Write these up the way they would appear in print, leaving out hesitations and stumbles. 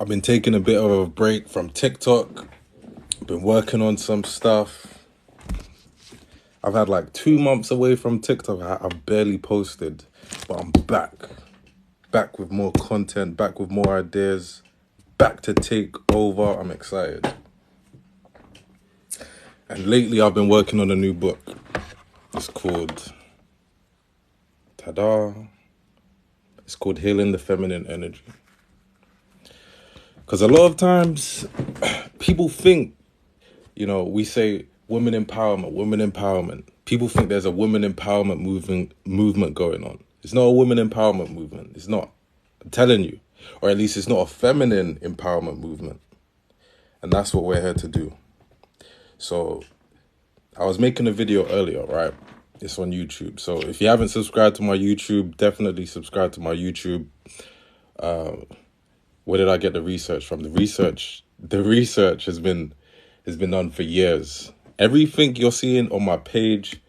I've been taking a bit of a break from TikTok. Been working on some stuff. I've had like 2 months away from TikTok. I've barely posted, but I'm back. Back with more content, back with more ideas, back to take over. I'm excited. And lately I've been working on a new book. It's called, ta-da, it's called Healing the Feminine Energy. Because a lot of times people think, we say women empowerment. People think there's a women empowerment movement going on. It's not a women empowerment movement. It's not. I'm telling you. Or at least it's not a feminine empowerment movement. And that's what we're here to do. So I was making a video earlier, right? It's on YouTube. So if you haven't subscribed to my YouTube, definitely subscribe to my YouTube. Where did I get the research from? The research has been done for years. Everything you're seeing on my page,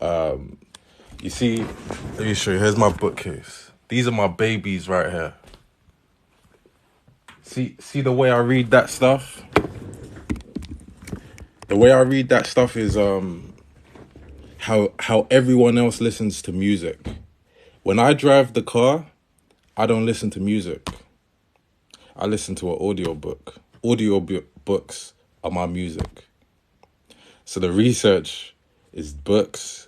you see, let me show you. Here's my bookcase. These are my babies right here. See the way I read that stuff? The way I read that stuff is how everyone else listens to music. When I drive the car, I don't listen to music. I listen to an audiobook. Books are my music. So the research is books,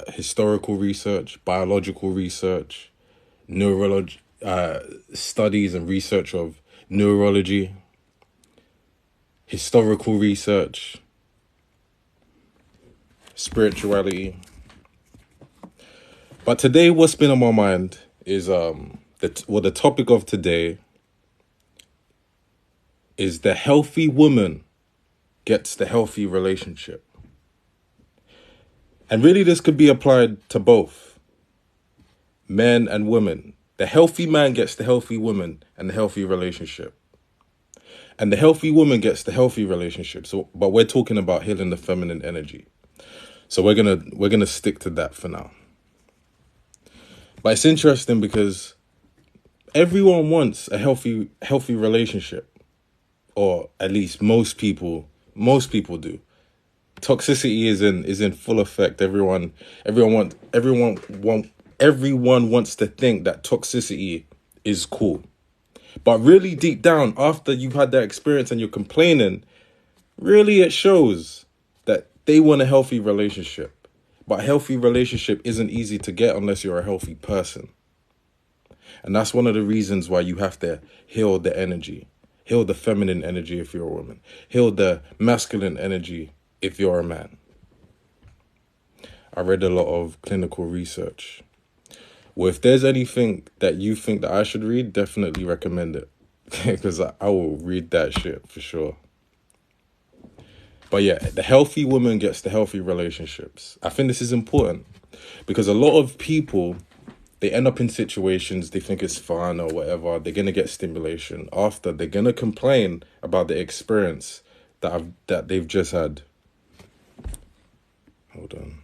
historical research, biological research, studies and research of neurology, historical research, spirituality. But today, what's been on my mind is the topic of today is the healthy woman gets the healthy relationship. And really, this could be applied to both men and women. The healthy man gets the healthy woman and the healthy relationship. And the healthy woman gets the healthy relationship. But we're talking about healing the feminine energy. So we're gonna stick to that for now. But it's interesting because everyone wants a healthy relationship. Or at least most people do. Toxicity is in full effect. Everyone wants to think that toxicity is cool. But really deep down, after you've had that experience and you're complaining, really it shows that they want a healthy relationship. But a healthy relationship isn't easy to get unless you're a healthy person. And that's one of the reasons why you have to heal the energy. Heal the feminine energy if you're a woman. Heal the masculine energy if you're a man. I read a lot of clinical research. Well, if there's anything that you think that I should read, definitely recommend it. Because I will read that shit for sure. But yeah, the healthy woman gets the healthy relationships. I think this is important. Because a lot of people, they end up in situations, they think it's fun or whatever. They're going to get stimulation. After, they're going to complain about the experience that they've just had. Hold on.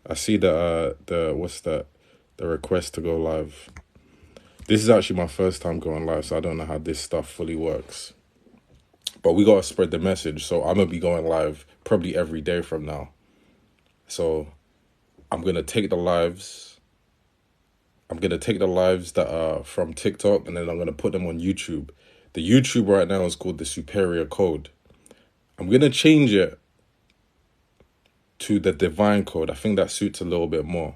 I see the request to go live. This is actually my first time going live, so I don't know how this stuff fully works. But we got to spread the message. So I'm going to be going live probably every day from now. So I'm going to take the lives. I'm going to take the lives that are from TikTok and then I'm going to put them on YouTube. The YouTube right now is called the Superior Code. I'm going to change it to the Divine Code. I think that suits a little bit more.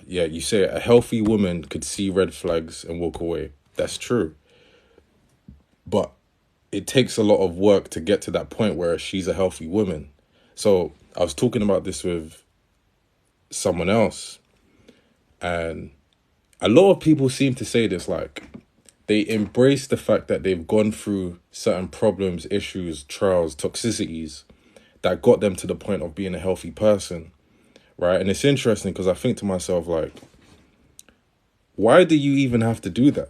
You say a healthy woman could see red flags and walk away. That's true. But it takes a lot of work to get to that point where she's a healthy woman. So I was talking about this with someone else. And a lot of people seem to say this, like, they embrace the fact that they've gone through certain problems, issues, trials, toxicities that got them to the point of being a healthy person, right? And it's interesting because I think to myself, like, why do you even have to do that?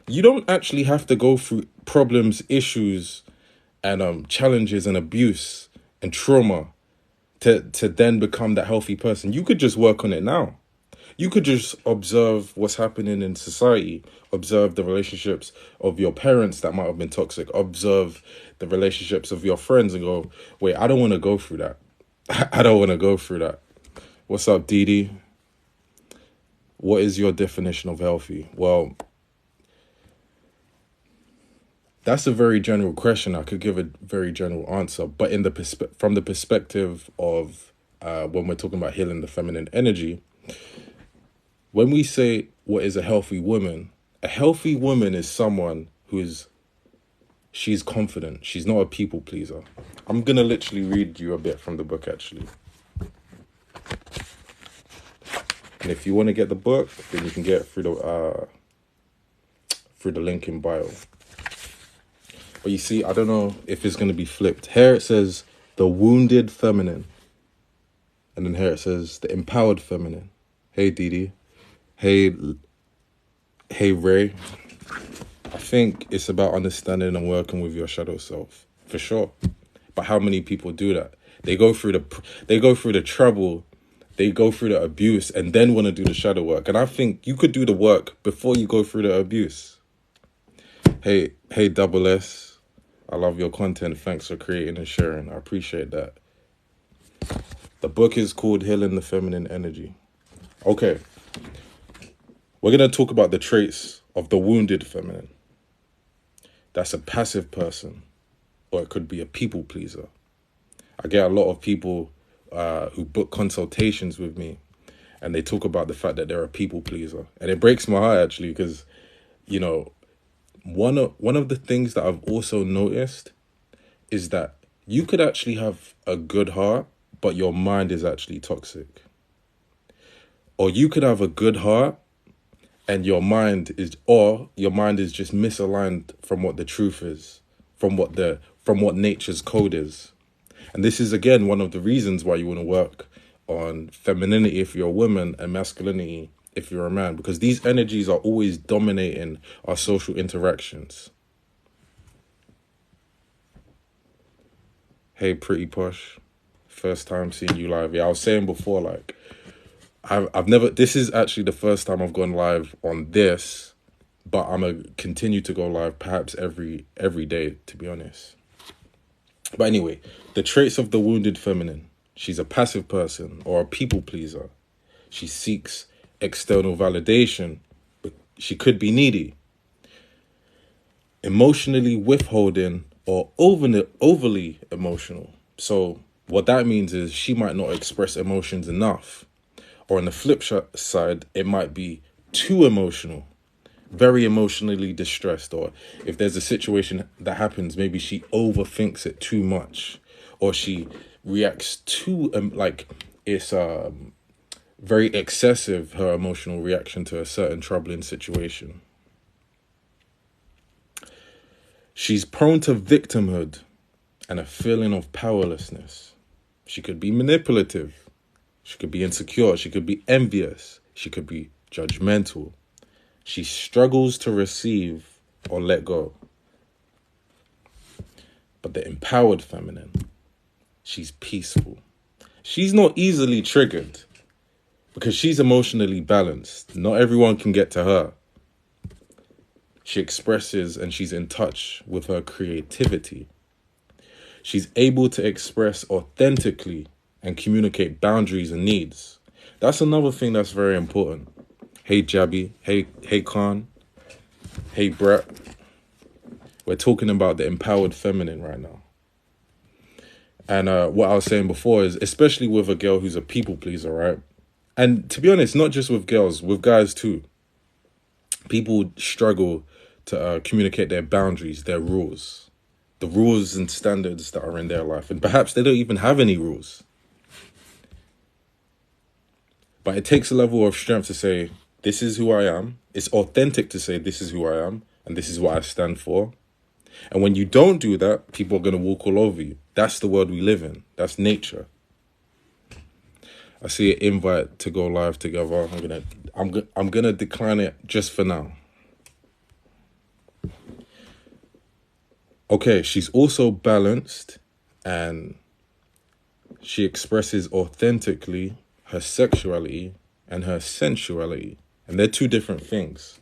You don't actually have to go through problems, issues, and challenges and abuse and trauma to then become that healthy person. You could just work on it now. You could just observe what's happening in society, observe the relationships of your parents that might have been toxic, observe the relationships of your friends and go, wait, I don't want to go through that. I don't want to go through that. What's up, Dee Dee? What is your definition of healthy? Well, that's a very general question. I could give a very general answer, but in the from the perspective of when we're talking about healing the feminine energy, when we say what is a healthy woman is someone she's confident. She's not a people pleaser. I'm gonna literally read you a bit from the book actually. And if you want to get the book, then you can get it through the link in bio. But you see, I don't know if it's going to be flipped. Here it says the wounded feminine. And then here it says the empowered feminine. Hey, Dee Dee. Hey, Ray. I think it's about understanding and working with your shadow self, for sure. But how many people do that? They go through the trouble, they go through the abuse, and then want to do the shadow work. And I think you could do the work before you go through the abuse. Hey, Double S. I love your content. Thanks for creating and sharing. I appreciate that. The book is called Healing the Feminine Energy. Okay. We're going to talk about the traits of the wounded feminine. That's a passive person, or it could be a people pleaser. I get a lot of people who book consultations with me, and they talk about the fact that they're a people pleaser. And it breaks my heart, actually, because, you know, one of the things that I've also noticed is that you could actually have a good heart, but your mind is actually toxic. Or you could have a good heart and your mind is just misaligned from what the truth is, from what nature's code is. And this is, again, one of the reasons why you want to work on femininity if you're a woman and masculinity if you're a man, because these energies are always dominating our social interactions. Hey, Pretty Posh. First time seeing you live. Yeah, I was saying before, like, I've never, this is actually the first time I've gone live on this, but I'm going to continue to go live perhaps every day, to be honest. But anyway, the traits of the wounded feminine. She's a passive person or a people pleaser. She seeks external validation. She could be needy. Emotionally withholding or overly emotional. So what that means is she might not express emotions enough. Or on the flip side, it might be too emotional, very emotionally distressed. Or if there's a situation that happens, maybe she overthinks it too much. Or she reacts too, it's very excessive, her emotional reaction to a certain troubling situation. She's prone to victimhood and a feeling of powerlessness. She could be manipulative. She could be insecure. She could be envious. She could be judgmental. She struggles to receive or let go. But the empowered feminine, she's peaceful. She's not easily triggered because she's emotionally balanced. Not everyone can get to her. She expresses and she's in touch with her creativity. She's able to express authentically and communicate boundaries and needs. That's another thing that's very important. Hey, Jabby. Hey, Khan. Hey, Brett. We're talking about the empowered feminine right now. And what I was saying before is, especially with a girl who's a people pleaser, right? And to be honest, not just with girls, with guys too. People struggle to communicate their boundaries, their rules, the rules and standards that are in their life. And perhaps they don't even have any rules. But it takes a level of strength to say, this is who I am. It's authentic to say, this is who I am, and this is what I stand for. And when you don't do that, people are going to walk all over you. That's the world we live in. That's nature. I see an invite to go live together. I'm gonna decline it just for now. Okay, she's also balanced and she expresses authentically her sexuality and her sensuality. And they're two different things.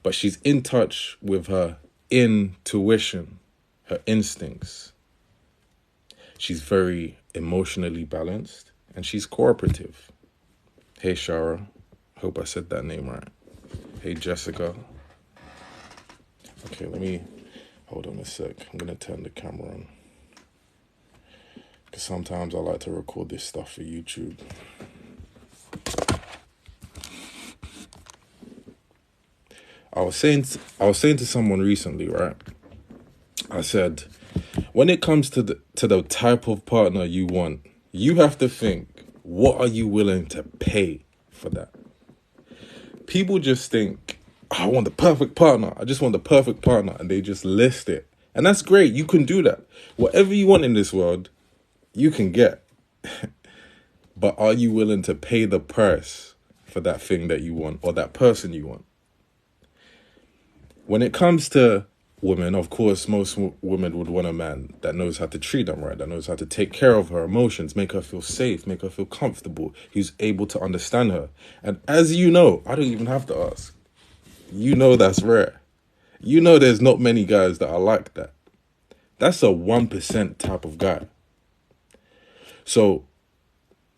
But she's in touch with her intuition, her instincts. She's very emotionally balanced and she's cooperative. Hey, Shara. Hope I said that name right. Hey, Jessica. Okay, let me... Hold on a sec. I'm going to turn the camera on. Because sometimes I like to record this stuff for YouTube. I was saying to someone recently, right? I said, when it comes to the type of partner you want, you have to think, what are you willing to pay for that? People just think, I want the perfect partner. I just want the perfect partner. And they just list it. And that's great. You can do that. Whatever you want in this world, you can get. But are you willing to pay the price for that thing that you want or that person you want? When it comes to women, of course, most women would want a man that knows how to treat them right, that knows how to take care of her emotions, make her feel safe, make her feel comfortable, who's able to understand her. And as you know, I don't even have to ask. You know that's rare. You know there's not many guys that are like that. That's a 1% type of guy. So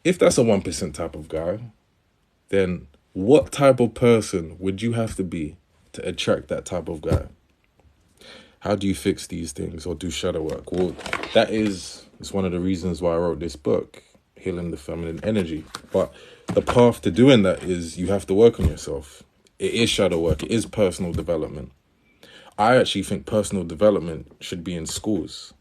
if that's a 1% type of guy, then what type of person would you have to be to attract that type of guy? How do you fix these things or do shadow work? Well, it's one of the reasons why I wrote this book, Healing the Feminine Energy. But the path to doing that is you have to work on yourself. It is shadow work. It is personal development. I actually think personal development should be in schools.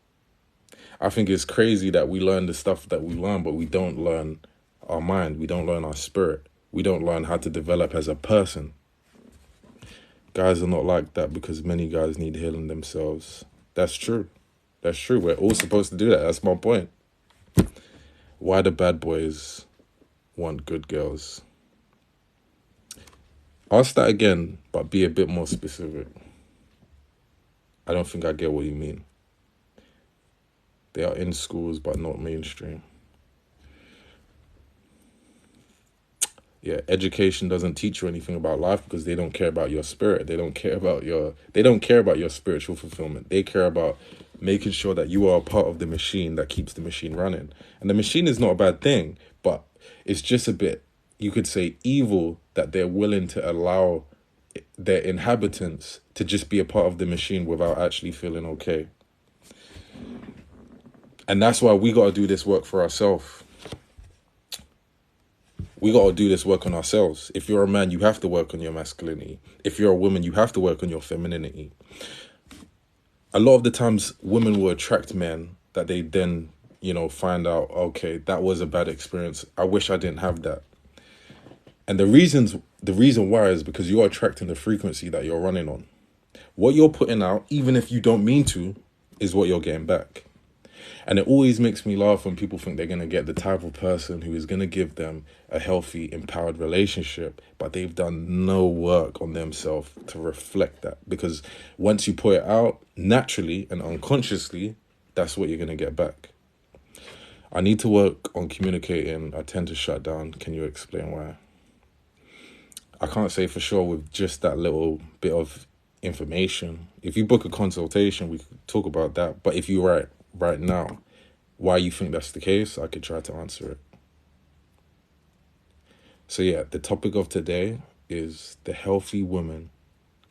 I think it's crazy that we learn the stuff that we learn, but we don't learn our mind. We don't learn our spirit. We don't learn how to develop as a person. Guys are not like that because many guys need healing themselves. That's true. That's true. We're all supposed to do that. That's my point. Why do bad boys want good girls? Ask that again, but be a bit more specific. I don't think I get what you mean. They are in schools, but not mainstream. Yeah, education doesn't teach you anything about life because they don't care about your spirit. They don't care about your spiritual fulfillment. They care about making sure that you are a part of the machine that keeps the machine running. And the machine is not a bad thing, but it's just a bit, you could say, evil that they're willing to allow their inhabitants to just be a part of the machine without actually feeling okay. And that's why we got to do this work for ourselves. We got to do this work on ourselves. If you're a man, you have to work on your masculinity. If you're a woman, you have to work on your femininity. A lot of the times, women will attract men that they then, find out, okay, that was a bad experience. I wish I didn't have that. And the reason why is because you're attracting the frequency that you're running on. What you're putting out, even if you don't mean to, is what you're getting back. And it always makes me laugh when people think they're going to get the type of person who is going to give them a healthy, empowered relationship, but they've done no work on themselves to reflect that. Because once you put it out, naturally and unconsciously, that's what you're going to get back. I need to work on communicating. I tend to shut down. Can you explain why? I can't say for sure with just that little bit of information. If you book a consultation, we could talk about that. But if you write right now why you think that's the case, I could try to answer it. So yeah, the topic of today is the healthy woman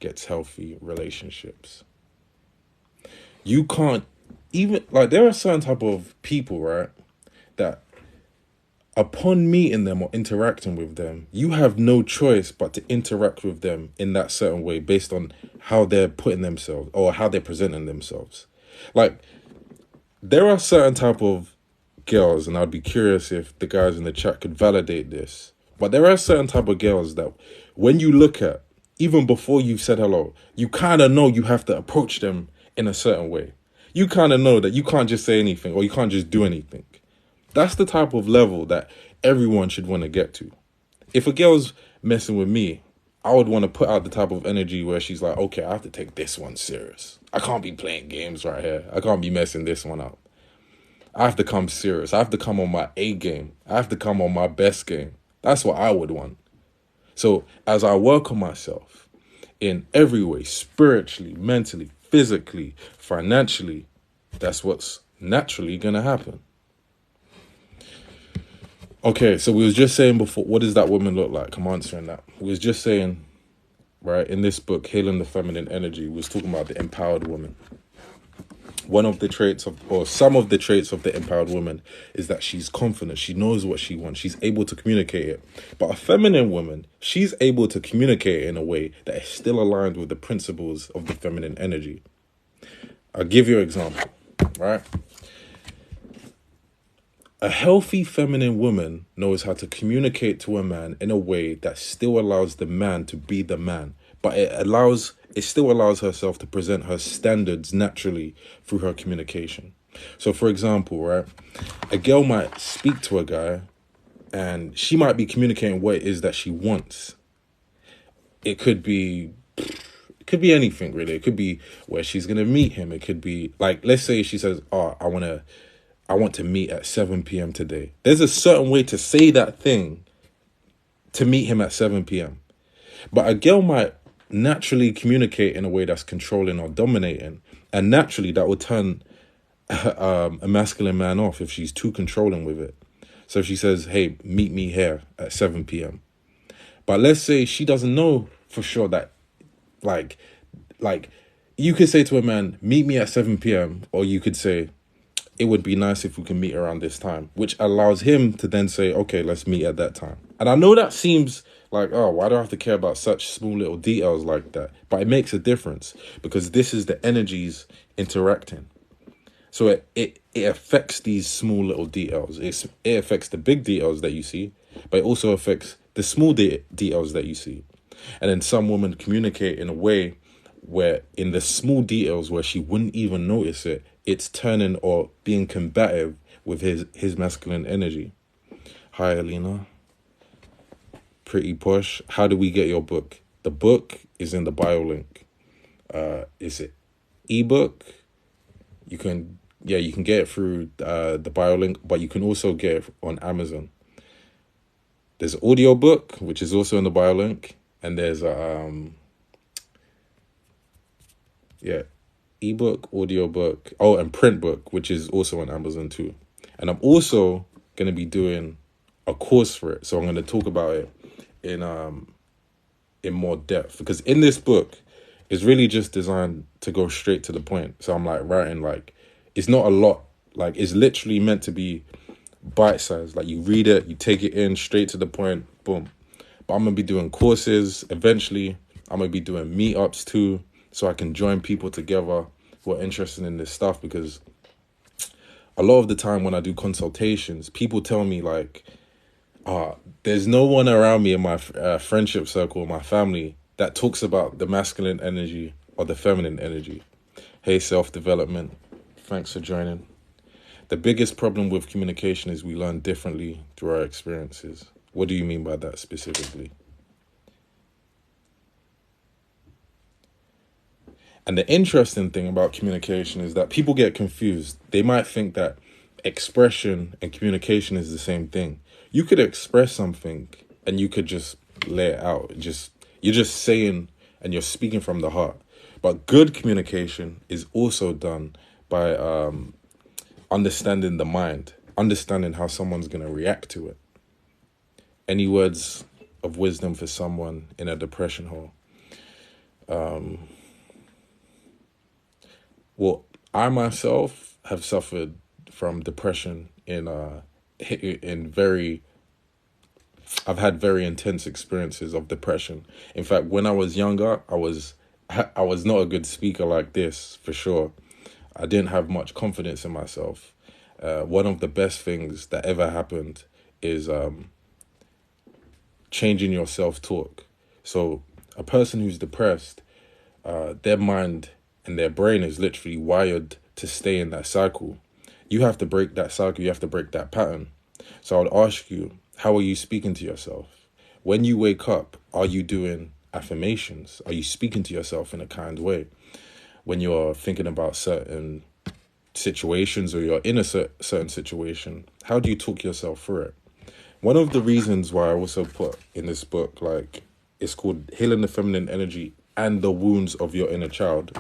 gets healthy relationships. You can't even, there are certain type of people, right, that upon meeting them or interacting with them, you have no choice but to interact with them in that certain way based on how they're putting themselves or how they're presenting themselves. There are certain type of girls, and I'd be curious if the guys in the chat could validate this, but there are certain type of girls that when you look at, even before you've said hello, you kind of know you have to approach them in a certain way. You kind of know that you can't just say anything or you can't just do anything. That's the type of level that everyone should want to get to. If a girl's messing with me, I would want to put out the type of energy where she's like, okay, I have to take this one serious. I can't be playing games right here. I can't be messing this one up. I have to come serious. I have to come on my A game. I have to come on my best game. That's what I would want. So as I work on myself in every way, spiritually, mentally, physically, financially, that's what's naturally going to happen. Okay, so we was just saying before, what does that woman look like? I'm answering that. We was just saying, right, in this book, Hailing the Feminine Energy, we was talking about the empowered woman. One of the traits of, or some of the traits of the empowered woman is that she's confident. She knows what she wants. She's able to communicate it. But a feminine woman, she's able to communicate it in a way that is still aligned with the principles of the feminine energy. I'll give you an example, right? A healthy feminine woman knows how to communicate to a man in a way that still allows the man to be the man, but it still allows herself to present her standards naturally through her communication. So for example, right, a girl might speak to a guy and she might be communicating what it is that she wants. It could be anything really. It could be where she's going to meet him. It could be like, let's say she says, "Oh, I want to meet at 7 p.m. today." There's a certain way to say that thing to meet him at 7 p.m. But a girl might naturally communicate in a way that's controlling or dominating. And naturally that will turn a masculine man off if she's too controlling with it. So if she says, "Hey, meet me here at 7 p.m. But let's say she doesn't know for sure that like you could say to a man, "Meet me at 7 p.m. Or you could say, "It would be nice if we can meet around this time," which allows him to then say, "Okay, let's meet at that time." And I know that seems like, oh, why do I have to care about such small little details like that? But it makes a difference because this is the energies interacting. So it affects these small little details. It affects the big details that you see, but it also affects the small details that you see. And then some women communicate in a way where in the small details where she wouldn't even notice it, it's turning or being combative with his masculine energy. Hi, Alina. Pretty posh. How do we get your book? The book is in the bio link. Is it ebook? You can get it through the bio link, but you can also get it on Amazon. There's audio book, which is also in the bio link, and there's ebook, audio book, and print book, which is also on Amazon too. And I'm also going to be doing a course for it, so I'm going to talk about it in more depth, because in this book it's really just designed to go straight to the point. So I'm like writing, like, it's not a lot, like it's literally meant to be bite-sized. Like you read it, you take it in straight to the point, boom. But I'm gonna be doing courses eventually. I'm gonna be doing meetups too, so I can join people together who are interested in this stuff, because a lot of the time when I do consultations, people tell me like, there's no one around me in my friendship circle, my family, that talks about the masculine energy or the feminine energy. Hey, self-development, thanks for joining. The biggest problem with communication is we learn differently through our experiences. What do you mean by that specifically? And the interesting thing about communication is that people get confused. They might think that expression and communication is the same thing. You could express something and you could just lay it out. You're just saying and you're speaking from the heart. But good communication is also done by understanding the mind, understanding how someone's going to react to it. Any words of wisdom for someone in a depression hole? Well, I myself have suffered from depression I've had very intense experiences of depression. In fact, when I was younger, I was not a good speaker like this, for sure. I didn't have much confidence in myself. One of the best things that ever happened is changing your self-talk. So a person who's depressed, their mind and their brain is literally wired to stay in that cycle. You have to break that cycle. You have to break that pattern. So I would ask you, how are you speaking to yourself? When you wake up, are you doing affirmations? Are you speaking to yourself in a kind way? When you're thinking about certain situations or you're in a certain situation, how do you talk yourself through it? One of the reasons why I also put in this book, like, it's called Healing the Feminine Energy and the Wounds of Your Inner Child,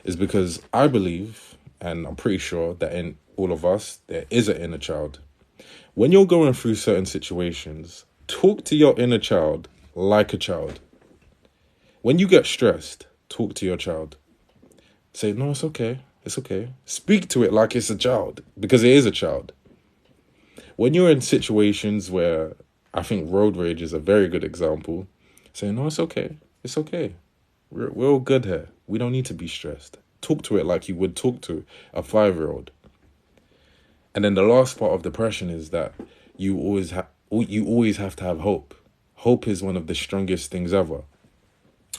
is because I believe, and I'm pretty sure, that in all of us, there is an inner child. When you're going through certain situations, talk to your inner child like a child. When you get stressed, talk to your child. Say, no, it's okay. It's okay. Speak to it like it's a child, because it is a child. When you're in situations where, I think road rage is a very good example, say, no, it's okay. It's okay. We're all good here. We don't need to be stressed. Talk to it like you would talk to a 5-year-old. And then the last part of depression is that you always have to have hope. Hope is one of the strongest things ever.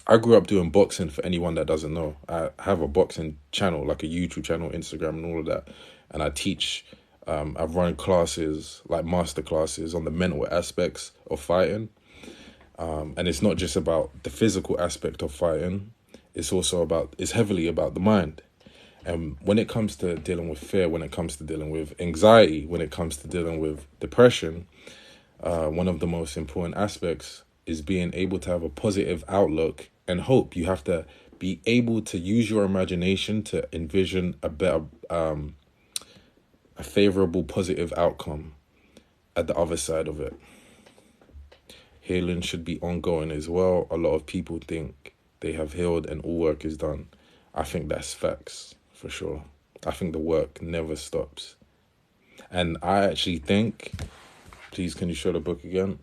I grew up doing boxing, for anyone that doesn't know. I have a boxing channel, like a YouTube channel, Instagram, and all of that. And I teach, I've run classes, like master classes on the mental aspects of fighting. And it's not just about the physical aspect of fighting. It's heavily about the mind. And when it comes to dealing with fear, when it comes to dealing with anxiety, when it comes to dealing with depression, one of the most important aspects is being able to have a positive outlook and hope. You have to be able to use your imagination to envision a better, a favorable, positive outcome at the other side of it. Healing should be ongoing as well. A lot of people think they have healed and all work is done. I think that's facts, for sure. I think the work never stops. And I actually think, please, can you show the book again?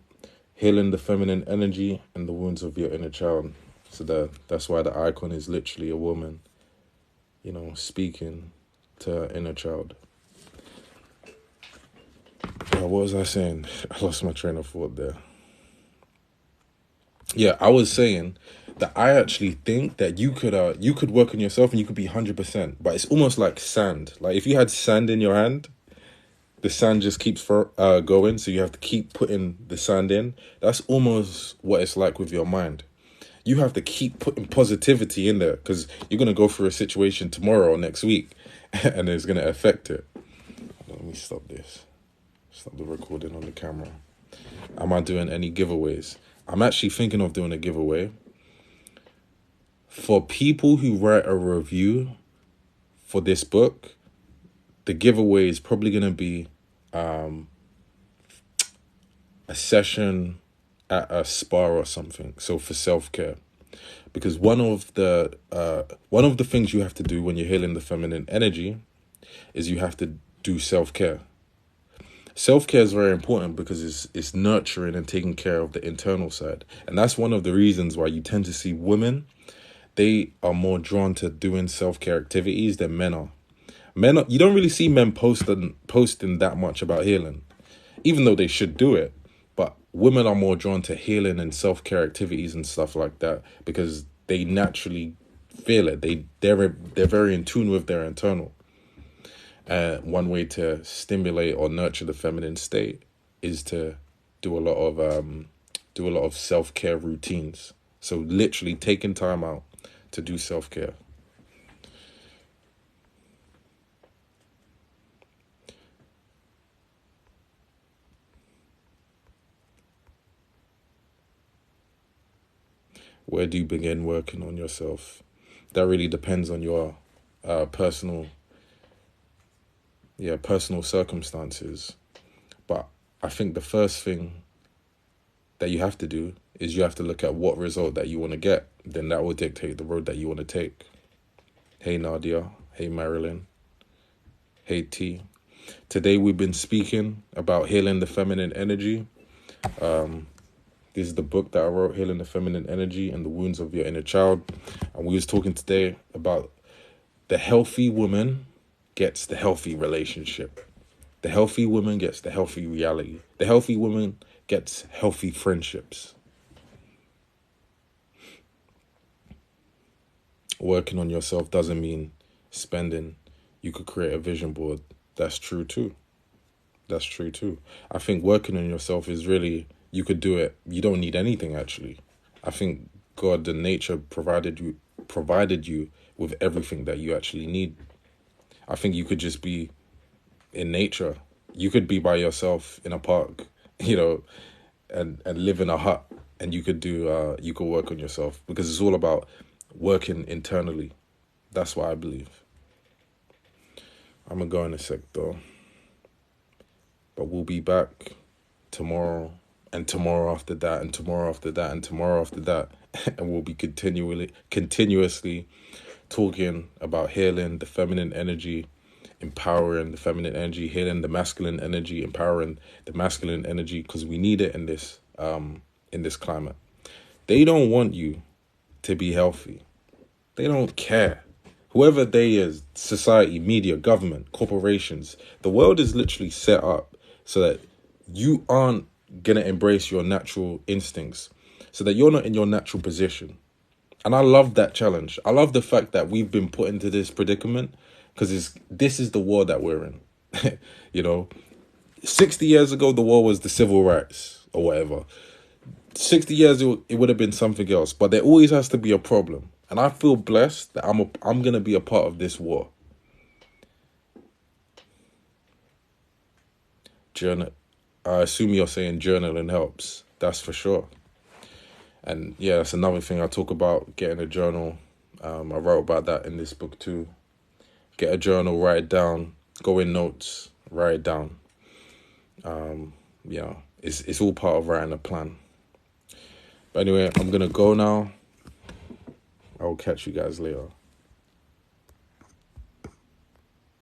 Healing the Feminine Energy and the Wounds of Your Inner Child. So that's why the icon is literally a woman, speaking to her inner child. What was I saying? I lost my train of thought there. Yeah, I was saying that I actually think that you could work on yourself and you could be 100%, but it's almost like sand. Like if you had sand in your hand, the sand just keeps going, so you have to keep putting the sand in. That's almost what it's like with your mind. You have to keep putting positivity in there because you're going to go through a situation tomorrow or next week and it's going to affect it. Let me stop this. Stop the recording on the camera. Am I doing any giveaways? I'm actually thinking of doing a giveaway for people who write a review for this book. The giveaway is probably going to be a session at a spa or something. So for self-care, because one of the things you have to do when you're healing the feminine energy is you have to do self-care. Self-care is very important because it's nurturing and taking care of the internal side. And that's one of the reasons why you tend to see women, they are more drawn to doing self-care activities than men are. You don't really see men posting that much about healing, even though they should do it. But women are more drawn to healing and self-care activities and stuff like that because they naturally feel it. They're very in tune with their internal. One way to stimulate or nurture the feminine state is to do a lot of self-care routines. So literally taking time out to do self-care. Where do you begin working on yourself? That really depends on your personal circumstances. But I think the first thing that you have to do is you have to look at what result that you want to get. Then that will dictate the road that you want to take. Hey Nadia, hey Marilyn, hey T. Today we've been speaking about healing the feminine energy. This is the book that I wrote, Healing the Feminine Energy and the Wounds of Your Inner Child. And we was talking today about the healthy woman gets the healthy relationship. The healthy woman gets the healthy reality. The healthy woman gets healthy friendships. Working on yourself doesn't mean spending. You could create a vision board. That's true too. I think working on yourself is really, you could do it. You don't need anything actually. I think God and nature provided you with everything that you actually need. I think you could just be in nature. You could be by yourself in a park you know, and live in a hut, and you could do you could work on yourself, because it's all about working internally. That's what I believe. I'm gonna go in a sec though, but we'll be back tomorrow, and tomorrow after that, and tomorrow after that, and tomorrow after that, and we'll be continuously talking about healing the feminine energy, empowering the feminine energy, healing the masculine energy, empowering the masculine energy, because we need it in this climate. They don't want you to be healthy. They don't care. Whoever they is, society, media, government, corporations, the world is literally set up so that you aren't gonna embrace your natural instincts, so that you're not in your natural position. And I love that challenge. I love the fact that we've been put into this predicament, because this is the war that we're in. You know, 60 years ago, the war was the civil rights or whatever. 60 years, it would have been something else. But there always has to be a problem. And I feel blessed that I'm going to be a part of this war. Journal. I assume you're saying journaling helps. That's for sure. And yeah, that's another thing I talk about, getting a journal. I wrote about that in this book too. Get a journal, write it down, go in notes, write it down. Yeah, it's all part of writing a plan. But anyway, I'm going to go now. I will catch you guys later.